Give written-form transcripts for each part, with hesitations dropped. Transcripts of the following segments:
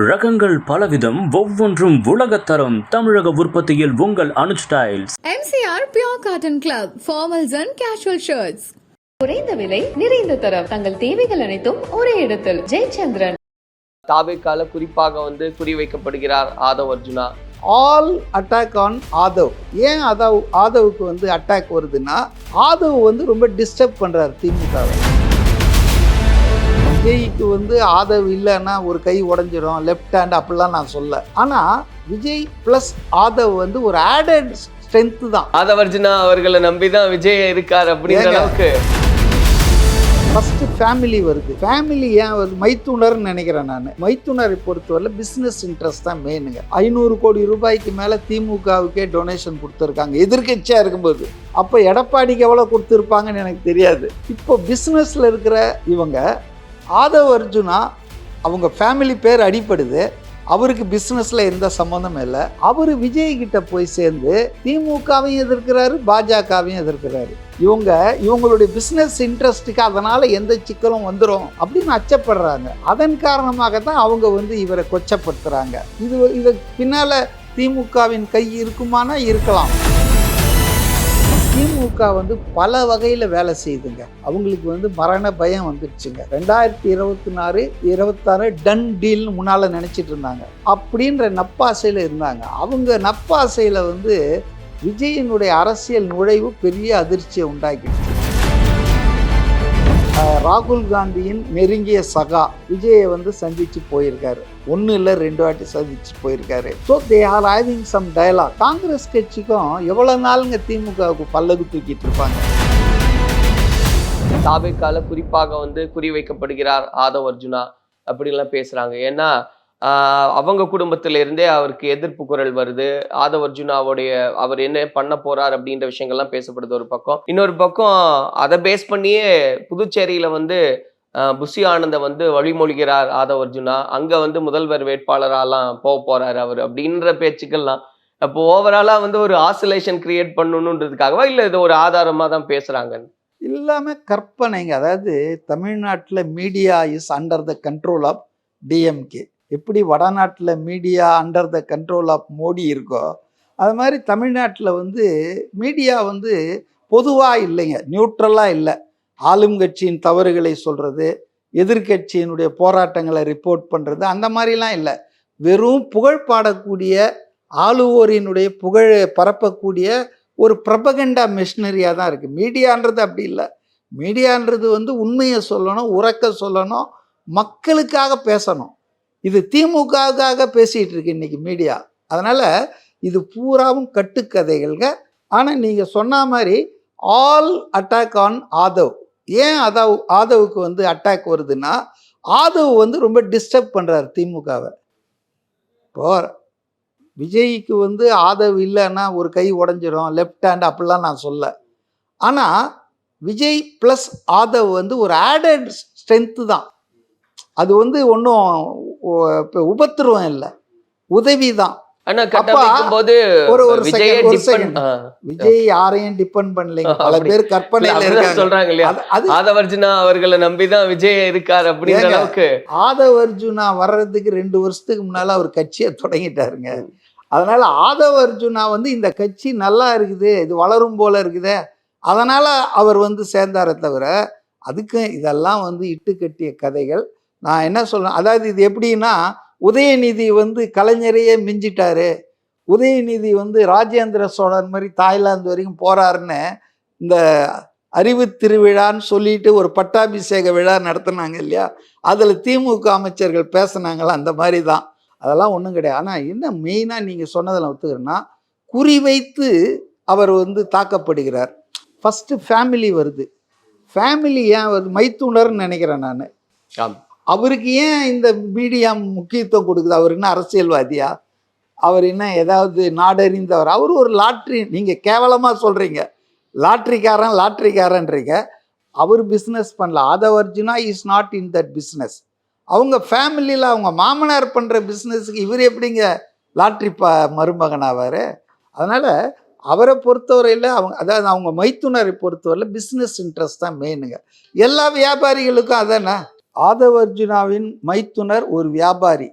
ரகங்கள் பலவிதம், ஒவ்வொன்றும் உலகத்தரம். தமிழக உற்பத்தியில் உங்கள் Anuj styles. MCR Pure Cotton Club, formals and casual shirts. குறைந்த விலை, நிறைந்த தரம். தங்கள் தேவைகள் அனைத்தும் ஒரே இடத்தில். ஜெயச்சந்திரன். தாவேக்கால குறிப்பாக குறிவைக்கப்படுகிறார் Aadhav Arjuna. All attack on Aadhav. ஏன் ஆதவுக்கு அட்டாக் வருதுன்னா, ஆதவ் ரொம்ப டிஸ்டர்ப் பண்றாரு திமுகவை. விஜய்க்கு ஆதவ் இல்லைன்னா ஒரு கை உடஞ்சிரும், லெஃப்ட் ஹேண்ட் அப்படிலாம் நான் சொல்ல. ஆனா விஜய் பிளஸ் ஆதவ் ஒரு ஆடட் ஸ்ட்ரென்த் தான். ஆதவ் அர்ஜுனா அவர்களை நம்பிதான் விஜய் இருக்கார் அப்படிங்கிற அளவுக்கு. ஃபர்ஸ்ட் ஃபேமிலி வருது. ஃபேமிலி ஏன் வருது? மைத்துனர்னு நினைக்கிறேன் நான். மைத்துனரை பொறுத்தவரை பிஸ்னஸ் இன்ட்ரெஸ்ட் தான் மெயினுங்க. 500 கோடி ரூபாய்க்கு மேலே திமுகவுக்கே டொனேஷன் கொடுத்துருக்காங்க எதிர்கட்சியாக இருக்கும்போது. அப்போ எடப்பாடிக்கு எவ்வளோ கொடுத்துருப்பாங்கன்னு எனக்கு தெரியாது. இப்போ பிஸ்னஸில் இருக்கிற இவங்க ஆதவ் அர்ஜுனா, அவங்க ஃபேமிலி பேர் அடிப்படுது. அவருக்கு பிஸ்னஸில் எந்த சம்மந்தமும் இல்லை. அவர் விஜய்கிட்ட போய் சேர்ந்து திமுகவையும் எதிர்க்கிறாரு, பாஜகவையும் எதிர்க்கிறாரு. இவங்களுடைய பிஸ்னஸ் இன்ட்ரெஸ்ட்டுக்கு அதனால் எந்த சிக்கலும் வந்துடும் அப்படின்னு அச்சப்படுறாங்க. அதன் காரணமாக தான் அவங்க இவரை கொச்சப்படுத்துகிறாங்க. இது பின்னால் திமுகவின் கை இருக்குமானா இருக்கலாம். திமுக பல வகையில் வேலை செய்யுதுங்க. அவங்களுக்கு மரண பயம் வந்துடுச்சுங்க. 2024-26 டன் டீல்னு முன்னால் நினச்சிட்டு இருந்தாங்க. அப்படின்ற நப்பாசையில் இருந்தாங்க. அவங்க நப்பாசையில் விஜயினுடைய அரசியல் நுழைவு பெரிய அதிர்ச்சியை உண்டாக்கிடுச்சு. ராகுல் காந்தியின் நெருங்கிய சகா விஜயை சந்திச்சு போயிருக்காரு. 1 இல்லை 2 வாட்டி சந்திச்சு போயிருக்காரு. So they are having some dialogue. Congress கட்சிக்கும் எவ்வளோ நாளுங்க திமுகவுக்கு பல்லகு தூக்கிட்டு இருப்பாங்க. தாவேக்கால குறிப்பாக குறிவைக்கப்படுகிறார் ஆதவ் அர்ஜுனா அப்படின்லாம் பேசுறாங்க. ஏன்னா அவங்க குடும்பத்தில இருந்தே அவருக்கு எதிர்ப்பு குரல் வருது. ஆதவ் அர்ஜுனாவுடைய அவர் என்ன பண்ண போறார் அப்படின்ற விஷயங்கள்லாம் பேசப்படுது ஒரு பக்கம். இன்னொரு பக்கம் அதை பேஸ் பண்ணியே புதுச்சேரியில புஷி ஆனந்த வழிமொழிகிறார் ஆதவ் அர்ஜுனா. அங்க முதல்வர் வேட்பாளராலாம் போறாரு அவர் அப்படின்ற பேச்சுக்கள்லாம். அப்போ ஓவராலா ஒரு ஆசிலேஷன் கிரியேட் பண்ணணுன்றதுக்காகவா இல்லை இது ஒரு ஆதாரமா தான் பேசுறாங்க? இல்லாம கற்பனைங்க. அதாவது தமிழ்நாட்டில் media is under the control of DMK. எப்படி வடநாட்டில் media under the control of Modi இருக்கோ, அது மாதிரி தமிழ்நாட்டில் மீடியா பொதுவாக இல்லைங்க, நியூட்ரலாக இல்லை. ஆளும் கட்சியின் தவறுகளை சொல்கிறது, எதிர்கட்சியினுடைய போராட்டங்களை ரிப்போர்ட் பண்ணுறது, அந்த மாதிரிலாம் இல்லை. வெறும் புகழ் பாடக்கூடிய, ஆளுவோரினுடைய புகழ் பரப்பக்கூடிய ஒரு ப்ரபகண்டா மிஷினரியாக தான் இருக்குது. மீடியான்றது அப்படி இல்லை. மீடியான்றது உண்மையை சொல்லணும், உறக்க சொல்லணும், மக்களுக்காக பேசணும். இது திமுகவுக்காக பேசிகிட்டு இருக்கு இன்னைக்கு மீடியா. அதனால் இது பூராவும் கட்டுக்கதைகள்ங்க. ஆனால் நீங்கள் சொன்ன மாதிரி ஆல் அட்டாக் ஆன் ஆதவ். ஏன் ஆதவுக்கு அட்டாக் வருதுன்னா, ஆதவ் ரொம்ப டிஸ்டர்ப் பண்ணுறாரு திமுகவை. இப்போ விஜய்க்கு ஆதவ் இல்லைன்னா ஒரு கை உடஞ்சிரும், லெஃப்ட் ஹேண்ட் அப்படிலாம் நான் சொல்ல. ஆனால் விஜய் ப்ளஸ் ஆதவ் ஒரு ஆடட் ஸ்ட்ரென்த்து தான். அது ஒன்றும் உபத்திரவம் இல்லை, உதவி தான். விஜய் யாரையும் டிபெண்ட் பண்ணலைங்க. பல பேர் கற்பனையில சொல்றாங்க இல்லையா, ஆதவ் அர்ஜுனா அவர்களை நம்பிதான் விஜய் இருக்கார் அப்படிங்கிற அளவுக்கு. ஆதவ் அர்ஜுனா வர்றதுக்கு 2 வருஷத்துக்கு முன்னால அவர் கட்சியை தொடங்கிட்டாருங்க. அதனால ஆதவ் அர்ஜுனா இந்த கட்சி நல்லா இருக்குது, இது வளரும் போல இருக்குதே, அதனால அவர் சேர்ந்தாரே தவிர, அதுக்கு இதெல்லாம் இட்டு கட்டிய கதைகள். நான் என்ன சொல்றேன், அதாவது இது எப்படின்னா, உதயநிதி கலைஞரையே மிஞ்சிட்டாரு, உதயநிதி ராஜேந்திர சோழன் மாதிரி தாய்லாந்து வரைக்கும் போறாருன்னு இந்த அறிவு திருவிழான்னு சொல்லிட்டு ஒரு பட்டாபிஷேக விழா நடத்தினாங்க இல்லையா, அதில் திமுக அமைச்சர்கள் பேசினாங்களா, அந்த மாதிரி தான். அதெல்லாம் ஒன்றும் கிடையாது. ஆனால் என்ன மெயினாக நீங்கள் சொன்னதில் ஒத்துக்கிறேன்னா, குறிவைத்து அவர் தாக்கப்படுகிறார். ஃபஸ்ட்டு ஃபேமிலி வருது. ஃபேமிலி ஏன் வருது? மைத்துனர்னு நினைக்கிறேன் நான். அவருக்கு ஏன் இந்த மீடியா முக்கியத்துவம் கொடுக்குது? அவர் என்ன அரசியல்வாதியா? அவர் என்ன ஏதாவது நாடறிந்தவர்? அவர் ஒரு லாட்ரி. நீங்கள் கேவலமாக சொல்கிறீங்க, லாட்ரிக்காரன்றீங்க. அவர் பிஸ்னஸ் பண்ணல. Aadhav Arjuna is not in that business. அவங்க ஃபேமிலியில் அவங்க மாமனார் பண்ணுற பிஸ்னஸுக்கு இவர் எப்படிங்க லாட்ரி மருமகன் ஆவார்? அதனால் அவரை பொறுத்தவரையில் அதாவது அவங்க மைத்துனரை பொறுத்தவரையில் பிஸ்னஸ் இன்ட்ரெஸ்ட் தான் மெயினுங்க. எல்லா வியாபாரிகளுக்கும் அதானே. ஆதவ் அர்ஜுனாவின் மைத்துனர் ஒரு வியாபாரி,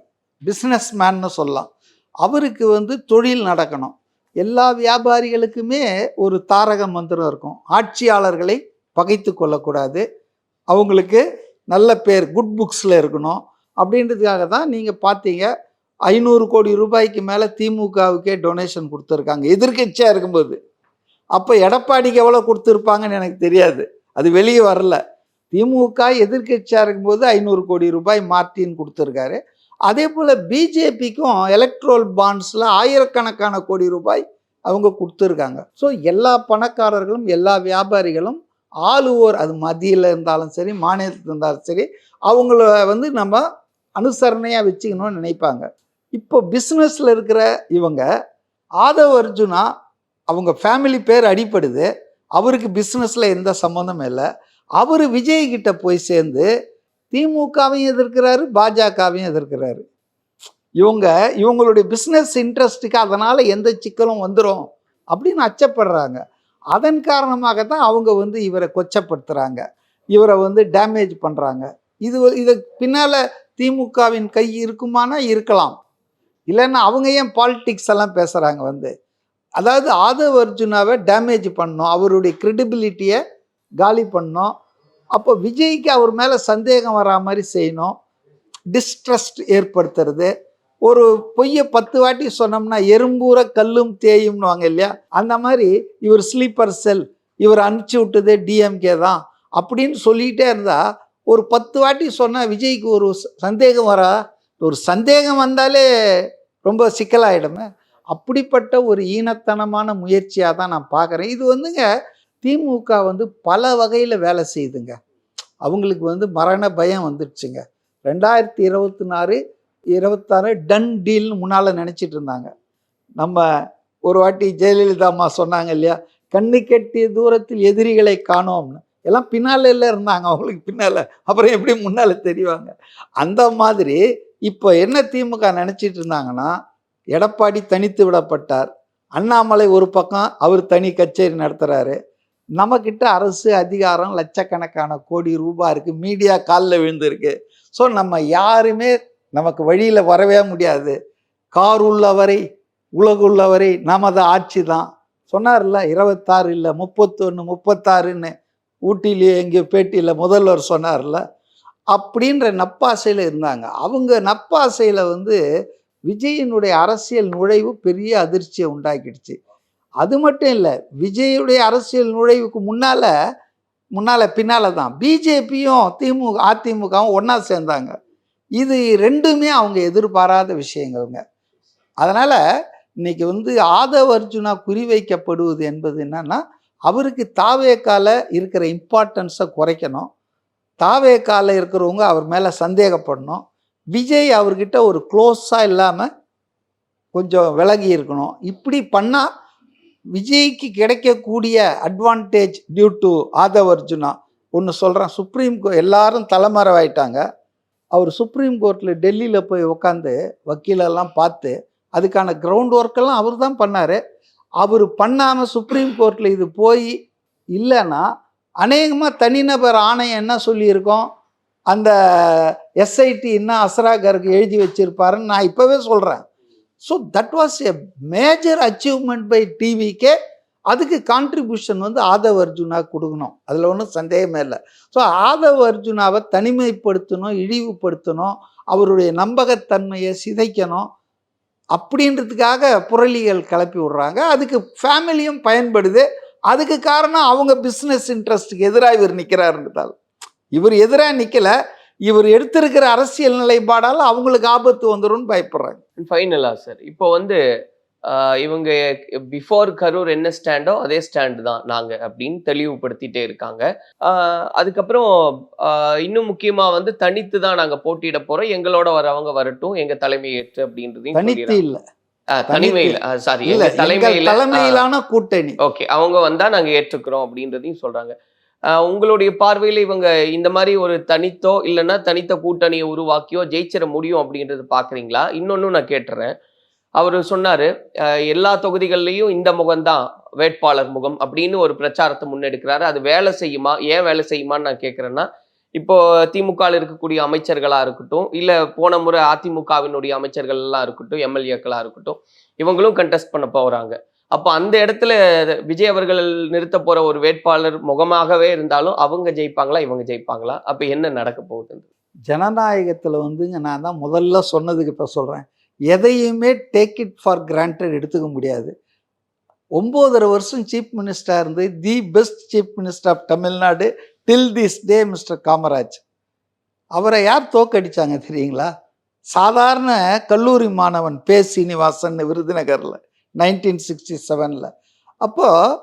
பிஸ்னஸ் மேன்னு சொல்லலாம். அவருக்கு வந்து தொழில் நடக்கணும். எல்லா வியாபாரிகளுக்குமே ஒரு தாரக மந்திரம் இருக்கும். ஆட்சியாளர்களை பகைத்து கொள்ளக்கூடாது, அவங்களுக்கு நல்ல பேர் குட் புக்ஸில் இருக்கணும். அப்படின்றதுக்காக தான் நீங்கள் பார்த்தீங்க 500 கோடி ரூபாய்க்கு மேலே திமுகவுக்கே டொனேஷன் கொடுத்துருக்காங்க எதிர்க்கட்சியாக இருக்கும்போது. அப்போ எடப்பாடிக்கு எவ்வளோ கொடுத்துருப்பாங்கன்னு எனக்கு தெரியாது, அது வெளியே வரல. திமுக எதிர்க்கட்சியாக இருக்கும்போது 500 கோடி ரூபாய் மார்ட்டின் கொடுத்துருக்காரு. அதே போல் பிஜேபிக்கும் எலக்ட்ரோல் பாண்ட்ஸில் ஆயிரக்கணக்கான கோடி ரூபாய் அவங்க கொடுத்துருக்காங்க. ஸோ எல்லா பணக்காரர்களும் எல்லா வியாபாரிகளும் ஆளுவோர், அது மத்தியில் இருந்தாலும் சரி மாநிலத்தில் இருந்தாலும் சரி, அவங்கள வந்து நம்ம அனுசரணையாக வச்சுக்கணும்னு நினைப்பாங்க. இப்போ பிஸ்னஸில் இருக்கிற இவங்க ஆதவ் அர்ஜுனா, அவங்க ஃபேமிலி பேர் அடிப்படுது, அவருக்கு பிஸ்னஸில் எந்த சம்மந்தமும் இல்லை. அவர் விஜய்கிட்ட போய் சேர்ந்து திமுகவையும் எதிர்க்கிறாரு, பாஜகவையும் எதிர்க்கிறாரு. இவங்களுடைய பிஸ்னஸ் இன்ட்ரெஸ்ட்டுக்கு அதனால் எந்த சிக்கலும் வந்துடும் அப்படின்னு அச்சப்படுறாங்க. அதன் காரணமாக தான் அவங்க வந்து இவரை கொச்சப்படுத்துகிறாங்க, இவரை வந்து டேமேஜ் பண்ணுறாங்க. இது பின்னால் திமுகவின் கை இருக்குமானா இருக்கலாம், இல்லைன்னா அவங்க ஏன் பாலிடிக்ஸ் எல்லாம் பேசுகிறாங்க வந்து. அதாவது ஆதவ் அர்ஜுனாவை டேமேஜ் பண்ணணும், அவருடைய கிரெடிபிலிட்டியை காலி பண்ணணும். அப்போ விஜய்க்கு அவர் மேலே சந்தேகம் வரா மாதிரி செய்யணும், டிஸ்ட்ரஸ்ட் ஏற்படுத்துறது. ஒரு பொய்யை 10 வாட்டி சொன்னோம்னா எறும்பூர கல்லும் தேயும்னு வாங்க இல்லையா, அந்த மாதிரி இவர் ஸ்லீப்பர் செல், இவர் அனுப்பிச்சி விட்டது டிஎம்கே தான் அப்படின்னு சொல்லிகிட்டே இருந்தால் ஒரு 10 வாட்டி சொன்னால் விஜய்க்கு ஒரு சந்தேகம் வரா? ஒரு சந்தேகம் வந்தாலே ரொம்ப சிக்கலாயிடுமே. அப்படிப்பட்ட ஒரு ஈனத்தனமான முயற்சியாக தான் நான் பார்க்குறேன். இது வந்துங்க திமுக வந்து பல வகையில் வேலை செய்யுதுங்க. அவங்களுக்கு வந்து மரண பயம் வந்துடுச்சுங்க. 2026 டன் டீல்னு முன்னால் நினச்சிட்டு இருந்தாங்க. நம்ம ஒரு வாட்டி ஜெயலலிதா அம்மா சொன்னாங்க இல்லையா, கண்ணு கெட்டிய தூரத்தில் எதிரிகளை காணோம்னு. எல்லாம் பின்னால் இருந்தாங்க, அவங்களுக்கு பின்னால், அப்புறம் எப்படி முன்னால் தெரிவாங்க. அந்த மாதிரி இப்போ என்ன திமுக நினச்சிட்டு இருந்தாங்கன்னா, எடப்பாடி தனித்து விடப்பட்டார், அண்ணாமலை ஒரு பக்கம் அவர் தனி கச்சேரி நடத்துகிறாரு, நம்மக்கிட்ட அரசு அதிகாரம் லட்சக்கணக்கான கோடி ரூபாய் இருக்குது, மீடியா காலில் விழுந்திருக்கு. ஸோ நம்ம யாருமே நமக்கு வழியில் வரவே முடியாது, கார் உள்ளவரை உலகுள்ளவரை நமது ஆட்சி தான் சொன்னார்ல. 26 இல்லை 31 36ன்னு ஊட்டிலேயே எங்கேயோ பேட்டியில் முதல்வர் சொன்னார்ல. அப்படின்ற நப்பாசையில் இருந்தாங்க. அவங்க நப்பாசையில் வந்து விஜயினுடைய அரசியல் நுழைவு பெரிய அதிர்ச்சியை உண்டாக்கிடுச்சு. அது மட்டும் இல்லை, விஜயுடைய அரசியல் நுழைவுக்கு பின்னால் தான் பிஜேபியும் அதிமுகவும் ஒன்றா சேர்ந்தாங்க. இது ரெண்டுமே அவங்க எதிர்பாராத விஷயங்கள்ங்க. அதனால் இன்னைக்கு வந்து ஆதவ் அர்ஜுனா குறிவைக்கப்படுவது என்பது என்னன்னா, அவருக்கு தாவேக்கால இருக்கிற இம்பார்ட்டன்ஸை குறைக்கணும், தாவேக்கால இருக்கிறவங்க அவர் மேலே சந்தேகப்படணும், விஜய் அவர்கிட்ட ஒரு க்ளோஸாக இல்லாமல் கொஞ்சம் விலகி இருக்கணும். இப்படி பண்ணால் விஜய்க்கு கிடைக்கக்கூடிய advantage due to Aadhav Arjuna. ஒன்று சொல்கிறேன், எல்லாரும் தலைமறைவாயிட்டாங்க. அவர் சுப்ரீம் கோர்ட்டில் டெல்லியில் போய் உட்காந்து வக்கீலெல்லாம் பார்த்து அதுக்கான கிரவுண்ட் ஒர்க்கெல்லாம் அவர் தான் பண்ணார். அவர் பண்ணாமல் சுப்ரீம் கோர்ட்டில் இது போய் இல்லைன்னா அநேகமாக தனிநபர் ஆணையம் என்ன சொல்லியிருக்கோம், அந்த எஸ்ஐடி இன்னும் அஸ்ராகருக்கு எழுதி வச்சிருப்பாருன்னு நான் இப்போவே சொல்கிறேன். So that was a major achievement by TVK. அதுக்கு கான்ட்ரிபியூஷன் வந்து ஆதவ் அர்ஜுனா கொடுக்கணும், அதில் ஒன்றும் சந்தேகமே இல்லை. ஸோ ஆதவ் அர்ஜுனாவை தனிமைப்படுத்தணும், இழிவுபடுத்தணும், அவருடைய நம்பகத்தன்மையை சிதைக்கணும் அப்படின்றதுக்காக புரளிகள் கிளப்பி விடுறாங்க. அதுக்கு ஃபேமிலியும் பயன்படுது. அதுக்கு காரணம் அவங்க பிஸ்னஸ் இன்ட்ரெஸ்ட்டுக்கு எதிராக இவர் நிற்கிறாருன்றதால். இவர் எதிராக நிற்கலை, இவர் எடுத்திருக்கிற அரசியல் நிலைப்பாடால் அவங்களுக்கு ஆபத்து வந்துடும் பயப்படுறாங்க. ஃபைனலா சார், இப்போ வந்து இவங்க பிஃபோர் கரூர் என்ன ஸ்டாண்டோ அதே ஸ்டாண்டு தான் நாங்க அப்படின்னு தெளிவுபடுத்திட்டே இருக்காங்க. அதுக்கப்புறம் இன்னும் முக்கியமா வந்து தனித்து தான் நாங்க போட்டியிட போறோம், எங்களோட வரவங்க வரட்டும், எங்க தலைமை ஏற்று அப்படின்றதையும் தனித்து இல்லை, தனிமையில சாரி தலைமையிலான கூட்டணி. ஓகே, அவங்க வந்தா நாங்க ஏற்றுக்கிறோம் அப்படின்றதையும் சொல்றாங்க. உங்களுடைய பார்வையில் இவங்க இந்த மாதிரி ஒரு தனித்தோ இல்லைன்னா தனித்த கூட்டணியை உருவாக்கியோ ஜெயிச்சிட முடியும் அப்படின்றது பாக்குறீங்களா? இன்னொன்னு நான் கேட்டுறேன், அவர் சொன்னாரு எல்லா தொகுதிகள்லையும் இந்த முகம்தான் வேட்பாளர் முகம் அப்படின்னு ஒரு பிரச்சாரத்தை முன்னெடுக்கிறாரு. அது வேலை செய்யுமா? ஏன் வேலை செய்யுமான்னு நான் கேட்குறேன்னா, இப்போ திமுக இருக்கக்கூடிய அமைச்சர்களா இருக்கட்டும், இல்ல போன முறை அதிமுகவினுடைய அமைச்சர்கள் எல்லாம் இருக்கட்டும், எம்எல்ஏக்களா இருக்கட்டும், இவங்களும் கண்டெஸ்ட் பண்ண போறாங்க. அப்ப அந்த இடத்துல விஜய் அவர்கள் நிறுத்த போற ஒரு வேட்பாளர் முகமாகவே இருந்தாலும் அவங்க ஜெயிப்பாங்களா, இவங்க ஜெயிப்பாங்களா? அப்ப என்ன நடக்க போகுது? ஜனநாயகத்தில் வந்துங்க, நான் தான் முதல்ல சொன்னதுக்கு இப்போ சொல்கிறேன், எதையுமே டேக் இட் ஃபார் கிராண்டட் எடுத்துக்க முடியாது. 9.5 வருஷம் சீஃப் மினிஸ்டராக இருந்து the best chief minister of Tamil Nadu till this day mister Kamaraj. அவரை யார் தோக்கடிச்சாங்க தெரியுங்களா? சாதாரண கல்லூரி மாணவன் பே சீனிவாசன் விருதுநகரில் 1967. அப்போது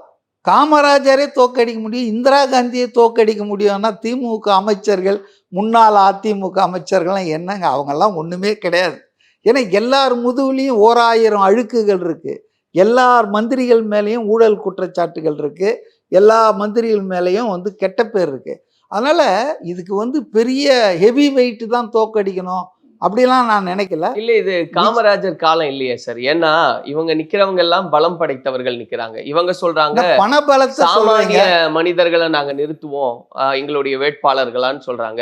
காமராஜரே தோக்கடிக்க முடியும், இந்திரா காந்தியை தோக்கடிக்க முடியும்னா திமுக அமைச்சர்கள், முன்னாள் அதிமுக அமைச்சர்கள்லாம் என்னங்க, அவங்கெல்லாம் ஒன்றுமே கிடையாது. ஏன்னா எல்லார் முதுகுலையும் 1000 அழுக்குகள் இருக்குது, எல்லார் மந்திரிகள் மேலேயும் ஊழல் குற்றச்சாட்டுகள் இருக்குது, எல்லா மந்திரிகள் மேலேயும் வந்து கெட்ட பேர் இருக்குது. அதனால் இதுக்கு பெரிய ஹெவி வெயிட்டு தான் தோக்கடிக்கணும் அப்படிலாம் நான் நினைக்கல. இல்ல, இது காமராஜர் காலம் இல்லையே சார். ஏன்னா இவங்க நிக்கிறவங்க எல்லாம் பலம் படைத்தவர்கள் நிக்கிறாங்க. இவங்க சொல்றாங்க பணபலத்தை சாமானிய மனிதர்களை நாங்க நிறுத்துவோம் எங்களுடைய வேட்பாளர்களான்னு சொல்றாங்க.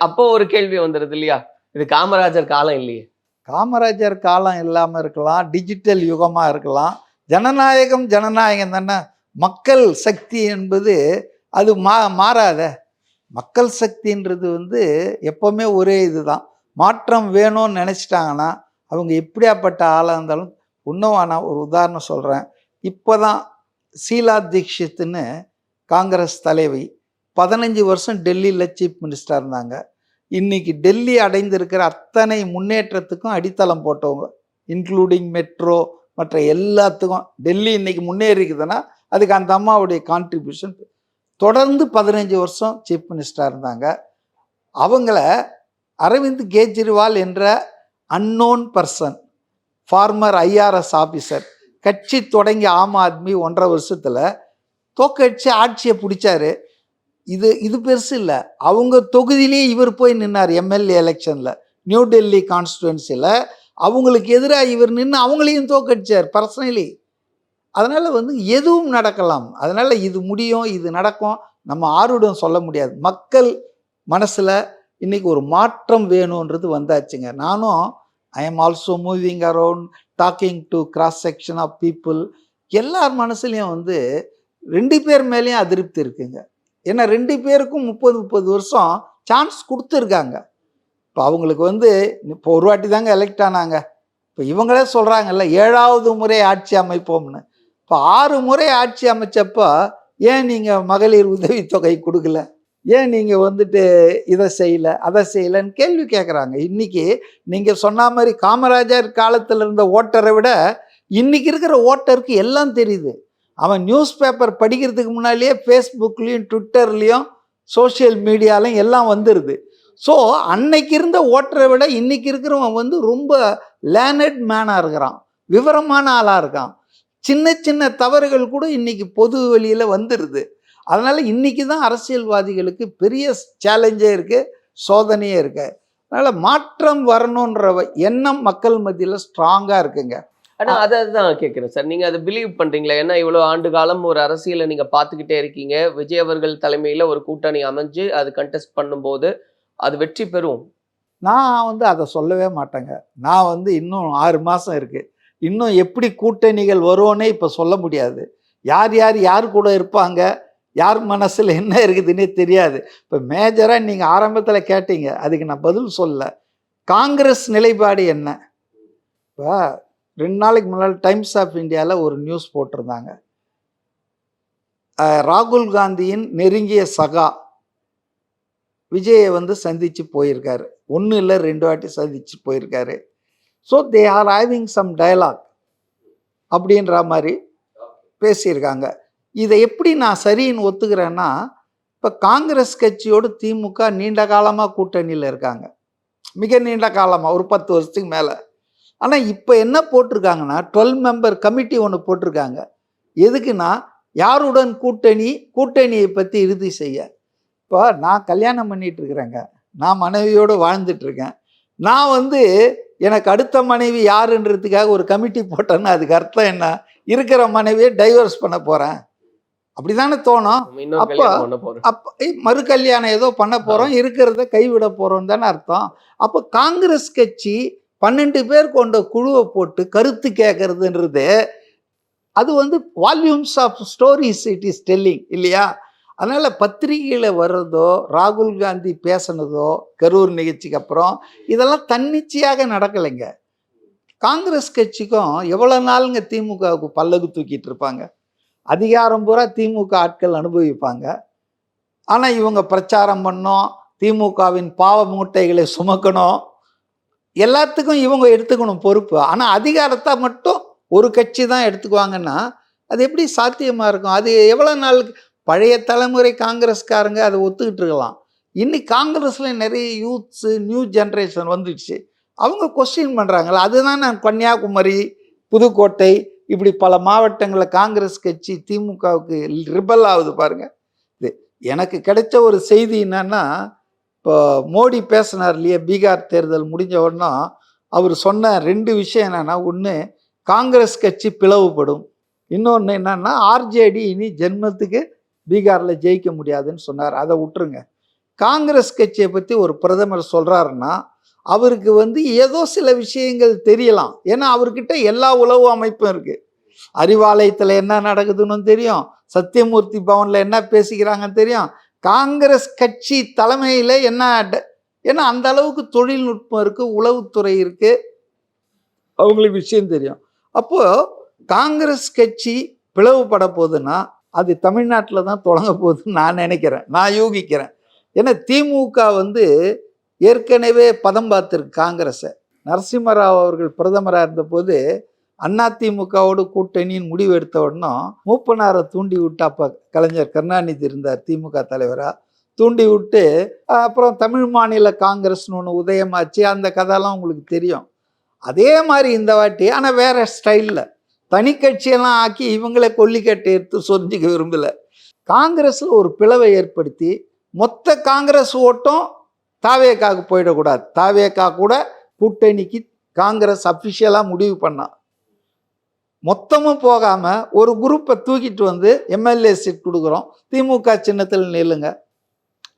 அப்போ ஒரு கேள்வி வந்துருது இல்லையா, இது காமராஜர் காலம் இல்லையே. காமராஜர் காலம் இல்லாமல் இருக்கலாம், டிஜிட்டல் யுகமாக இருக்கலாம். ஜனநாயகம் தானே. மக்கள் சக்தி என்பது அது மாறாத. மக்கள் சக்தின்றது எப்போவுமே ஒரே இதுதான். மாற்றம் வேணும்னு நினச்சிட்டாங்கன்னா அவங்க எப்படியாப்பட்ட ஆளாக இருந்தாலும் இன்னும். நான் ஒரு உதாரணம் சொல்கிறேன். இப்போ தான் ஷீலா தீக்ஷித்னு காங்கிரஸ் தலைவி 15 வருஷம் டெல்லியில் சீஃப் மினிஸ்டராக இருந்தாங்க. இன்னைக்கு டெல்லி அடைந்திருக்கிற அத்தனை முன்னேற்றத்துக்கும் அடித்தளம் போட்டவங்க, இன்க்ளூடிங் மெட்ரோ மற்ற எல்லாத்துக்கும். டெல்லி இன்னைக்கு முன்னேறிக்குதுன்னா அதுக்கு அந்த அம்மாவுடைய கான்ட்ரிபியூஷன். தொடர்ந்து 15 வருஷம் சீஃப் மினிஸ்டராக இருந்தாங்க. அவங்கள அரவிந்த் கெஜ்ரிவால் என்ற unknown person, former IRS officer, கட்சி தொடங்கி ஆம் ஆத்மி 1.5 வருஷத்தில் தோக்கடிச்சு ஆட்சியை பிடிச்சாரு. இது பெருசு இல்லை. அவங்க தொகுதியிலேயே இவர் போய் நின்னார் எம்எல்ஏ எலெக்ஷனில், நியூ டெல்லி கான்ஸ்டுவன்சியில். அவங்களுக்கு எதிராக இவர் நின்று அவங்களையும் தோக்கடிச்சார் பர்சனலி. அதனால் எதுவும் நடக்கலாம். அதனால் இது முடியும், இது நடக்கும், நம்ம ஆருடன் சொல்ல முடியாது. மக்கள் மனசில் இன்றைக்கி ஒரு மாற்றம் வேணுன்றது வந்தாச்சுங்க. நானும் I am also moving around, talking to cross section of people. எல்லார் மனசுலையும் 2 பேர் மேலேயும் அதிருப்தி இருக்குங்க. ஏன்னா 2 பேருக்கும் 30 வருஷம் சான்ஸ் கொடுத்துருக்காங்க. இப்போ அவங்களுக்கு இப்போ ஒரு வாட்டி தாங்க எலெக்ட் ஆனாங்க. இப்போ இவங்களே சொல்கிறாங்கல்ல 7வது முறை ஆட்சி அமைப்போம்னு. இப்போ 6 முறை ஆட்சி அமைச்சப்போ ஏன் நீங்கள் மகளிர் உதவித்தொகை கொடுக்கல, ஏன் நீங்கள் இதை செய்யலை அதை செய்யலைன்னு கேள்வி கேட்குறாங்க. இன்றைக்கி நீங்கள் சொன்ன மாதிரி காமராஜர் காலத்தில் இருந்த ஓட்டரை விட இன்றைக்கி இருக்கிற ஓட்டருக்கு எல்லாம் தெரியுது. அவன் நியூஸ் பேப்பர் படிக்கிறதுக்கு முன்னாலேயே ஃபேஸ்புக்லேயும் ட்விட்டர்லேயும் சோஷியல் மீடியாலையும் எல்லாம் வந்துடுது. ஸோ அன்னைக்கு இருந்த ஓட்டரை விட இன்றைக்கி இருக்கிறவன் ரொம்ப லேர்னட் மேனாக இருக்கிறான், விவரமான ஆளாக இருக்கான். சின்ன தவறுகள் கூட இன்றைக்கி பொது வெளியில் வந்துடுது. அதனால் இன்றைக்கி தான் அரசியல்வாதிகளுக்கு பெரிய சேலஞ்சே இருக்குது, சோதனையே இருக்குது. அதனால் மாற்றம் வரணுன்ற எண்ணம் மக்கள் மத்தியில் ஸ்ட்ராங்காக இருக்குங்க. ஆனா அதான் கேட்கிறேன் சார், நீங்க அதை பிலீவ் பண்றீங்களா? ஏன்னா இவ்வளவு ஆண்டு காலம் ஒரு அரசியலை நீங்க பாத்துக்கிட்டே இருக்கீங்க. விஜய் அவர்கள் தலைமையில ஒரு கூட்டணி அமைஞ்சு அது கண்டெஸ்ட் பண்ணும்போது அது வெற்றி பெறும். நான் அதை சொல்லவே மாட்டேங்க. நான் இன்னும் 6 மாதம் இருக்குது. இன்னும் எப்படி கூட்டணிகள் வருவோன்னே இப்போ சொல்ல முடியாது. யார் கூட இருப்பாங்க, யார் மனசில் என்ன இருக்குதுன்னே தெரியாது. இப்போ மேஜராக நீங்கள் ஆரம்பத்தில் கேட்டீங்க, அதுக்கு நான் பதில் சொல்ல. காங்கிரஸ் நிலைப்பாடு என்ன? இப்போ 2 நாளைக்கு முன்னால் டைம்ஸ் ஆஃப் இந்தியாவில் ஒரு நியூஸ் போட்டிருந்தாங்க. ராகுல் காந்தியின் நெருங்கிய சகா விஜயை சந்தித்து போயிருக்காரு. 1 இல்லை 2 வாட்டி சந்தித்து போயிருக்காரு. So they are having some dialogue அப்படின்ற மாதிரி பேசியிருக்காங்க. இதை எப்படி நான் சரின்னு ஒத்துக்கிறேன்னா, இப்போ காங்கிரஸ் கட்சியோடு திமுக நீண்ட காலமாக கூட்டணியில் இருக்காங்க, மிக நீண்ட காலமாக, ஒரு 10 வருஷத்துக்கு மேலே. ஆனால் இப்போ என்ன போட்டிருக்காங்கன்னா 12 மெம்பர் கமிட்டி ஒன்று போட்டிருக்காங்க. எதுக்குன்னா யாருடன் கூட்டணியை பற்றி இறுதி செய்ய. இப்போ நான் கல்யாணம் பண்ணிகிட்டு இருக்கிறேங்க, நான் மனைவியோடு வாழ்ந்துட்டுருக்கேன். நான் எனக்கு அடுத்த மனைவி யாருன்றதுக்காக ஒரு கமிட்டி போட்டேன்னா அதுக்கு அர்த்தம் என்ன? இருக்கிற மனைவியை டைவர்ஸ் பண்ண போகிறேன். அப்படிதானே தோணும். இன்னொரு அப்போ கல்யாணம் பண்ண போறோம். மறு கல்யாணம் ஏதோ பண்ண போறோம், இருக்கிறத கைவிட போறோம் தானே அர்த்தம். அப்போ காங்கிரஸ் கட்சி 12 பேர் கொண்ட குழுவை போட்டு கருத்து கேட்கறதுன்றது அது வந்து volumes of stories it is telling இல்லையா. அதனால பத்திரிகையில் வர்றதோ ராகுல் காந்தி பேசினதோ கரூர் நிகழ்ச்சிக்கு அப்புறம் இதெல்லாம் தன்னிச்சையாக நடக்கலைங்க. காங்கிரஸ் கட்சிக்கும் எவ்வளோ நாளுங்க திமுகவுக்கு பல்லகு தூக்கிட்டு இருப்பாங்க. அதிகாரம் பூரா திமுக ஆட்கள் அனுபவிப்பாங்க. ஆனால் இவங்க பிரச்சாரம் பண்ணோம், திமுகவின் பாவ மூட்டைகளை சுமக்கணும், எல்லாத்துக்கும் இவங்க எடுத்துக்கணும் பொறுப்பு. ஆனால் அதிகாரத்தை மட்டும் ஒரு கட்சி தான் எடுத்துக்குவாங்கன்னா அது எப்படி சாத்தியமாக இருக்கும்? அது எவ்வளோ நாளுக்கு? பழைய தலைமுறை காங்கிரஸ்காரங்க அதை ஒத்துக்கிட்டு இருக்கலாம். இன்னைக்கு காங்கிரஸில் நிறைய யூத்ஸு நியூ ஜென்ரேஷன் வந்துடுச்சு, அவங்க கொஸ்டின் பண்ணுறாங்களா. அதுதான் நான் கன்னியாகுமரி, புதுக்கோட்டை இப்படி பல மாவட்டங்களில் காங்கிரஸ் கட்சி திமுகவுக்கு ரிபல் ஆகுது பாருங்க. இது எனக்கு கிடைச்ச ஒரு செய்தி என்னன்னா, இப்போ மோடி பேசினார் இல்லையா, பீகார் தேர்தல் முடிஞ்ச உடனே அவர் சொன்ன 2 விஷயம் என்னன்னா, ஒன்று காங்கிரஸ் கட்சி பிளவுபடும், இன்னொன்று என்னன்னா ஆர்ஜேடி இனி ஜென்மத்துக்கு பீகாரில் ஜெயிக்க முடியாதுன்னு சொன்னார். அதை விட்டுருங்க. காங்கிரஸ் கட்சியை பற்றி ஒரு பிரதமர் சொல்கிறாருன்னா அவருக்கு வந்து ஏதோ சில விஷயங்கள் தெரியலாம். ஏன்னா அவர்கிட்ட எல்லா உளவு அமைப்பும் இருக்குது. அறிவாலயத்தில் என்ன நடக்குதுன்னு தெரியும், சத்தியமூர்த்தி பவனில் என்ன பேசிக்கிறாங்கன்னு தெரியும், காங்கிரஸ் கட்சி தலைமையில் என்ன, ஏன்னா அந்த அளவுக்கு தொழில்நுட்பம் இருக்குது, உளவுத்துறை இருக்குது, அவங்களுக்கு விஷயம் தெரியும். அப்போது காங்கிரஸ் கட்சி பிளவுபட போகுதுன்னா அது தமிழ்நாட்டில் தான் தொடங்க போகுதுன்னு நான் நினைக்கிறேன், நான் யூகிக்கிறேன். ஏன்னா திமுக வந்து ஏற்கனவே பதம் பார்த்துருக்கு காங்கிரஸை. நரசிம்மராவ் அவர்கள் பிரதமராக இருந்தபோது அதிமுகவோடு கூட்டணியின் முடிவு எடுத்த உடனே மூப்பனாரை தூண்டி விட்டு, அப்போ கலைஞர் கருணாநிதி இருந்தார் திமுக தலைவராக, தூண்டி விட்டு அப்புறம் தமிழ் மாநில காங்கிரஸ்னு ஒன்று உதயமாச்சு. அந்த கதையெல்லாம் உங்களுக்கு தெரியும். அதே மாதிரி இந்த வாட்டி, ஆனால் வேற ஸ்டைலில் தனி கட்சியெல்லாம் ஆக்கி இவங்களே கொல்லிக்கட்டை எடுத்து சொரிஞ்சிக்க விரும்பலை. காங்கிரஸில் ஒரு பிளவை ஏற்படுத்தி மொத்த காங்கிரஸ் ஓட்டம் தாவேக்காவுக்கு போயிடக்கூடாது. தாவேக்கா கூட கூட்டணிக்கு காங்கிரஸ் அஃபிஷியலாக முடிவு பண்ணான். மொத்தமும் போகாமல் ஒரு குரூப்பை தூக்கிட்டு வந்து எம்எல்ஏ சீட் கொடுக்குறோம், திமுக சின்னத்தில் நில்லுங்க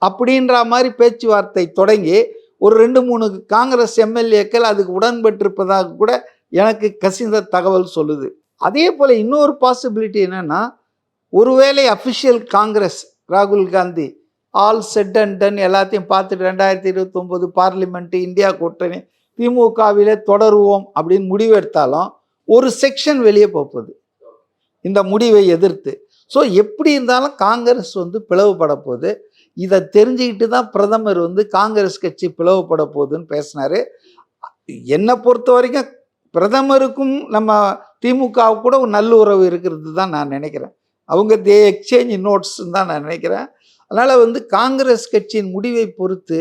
அப்படின்ற மாதிரி பேச்சுவார்த்தை தொடங்கி ஒரு 2-3 காங்கிரஸ் எம்எல்ஏக்கள் அதுக்கு உடன்பட்டிருப்பதாக கூட எனக்கு கசிந்த தகவல் சொல்லுது. அதே போல் இன்னொரு பாசிபிலிட்டி என்னென்னா, ஒருவேளை அஃபிஷியல் காங்கிரஸ் ராகுல் Gandhi all set and ton எல்லாத்தையும் பார்த்துட்டு 2029 பார்லிமெண்ட்டு இந்தியா கூட்டணி திமுகவிலே தொடருவோம் அப்படின்னு முடிவெடுத்தாலும் ஒரு செக்ஷன் வெளியே போகுது இந்த முடிவை எதிர்த்து. ஸோ எப்படி இருந்தாலும் காங்கிரஸ் வந்து பிளவுபட போகுது. இதை தெரிஞ்சுக்கிட்டு தான் பிரதமர் வந்து காங்கிரஸ் கட்சி பிளவுபட போகுதுன்னு பேசினார். என்னை பொறுத்த வரைக்கும் பிரதமருக்கும் நம்ம திமுகவுக்கு கூட ஒரு நல்ல உறவு இருக்கிறது தான் நான் நினைக்கிறேன். அவங்க எக்ஸ்சேஞ்ச் நோட்ஸ்ன்னு தான் நான் நினைக்கிறேன். அதனால் வந்து காங்கிரஸ் கட்சியின் முடிவை பொறுத்து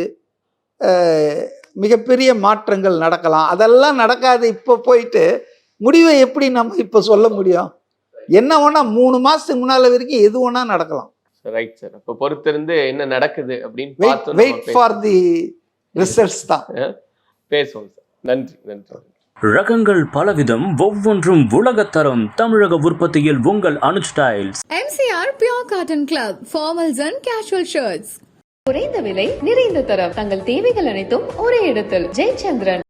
மிகப்பெரிய மாற்றங்கள் நடக்கலாம். அதெல்லாம் நடக்காது. இப்போ போயிட்டு முடிவை எப்படி நம்ம இப்போ சொல்ல முடியும்? என்ன வேணா 3 மாதத்துக்கு முன்னால் வரைக்கும் எது வேணா நடக்கலாம். Right sir. இப்போ பொறுத்திருந்து என்ன நடக்குது அப்படின்னு வெயிட் ஃபார் தி ரிசல்ட்ஸ் தான் பேசுவோம் சார். நன்றி நன்றி. ரகங்கள் பலவிதம், ஒவ்வொன்றும் உலகத்தரம். தமிழக உற்பத்தியில் உங்கள் Anuj styles. MCR Pure Cotton Club, formals and casual shirts. குறைந்த விலை நிறைந்த தரம், தங்கள் தேவைகள் அனைத்தும் ஒரே இடத்தில். ஜெயச்சந்திரன்.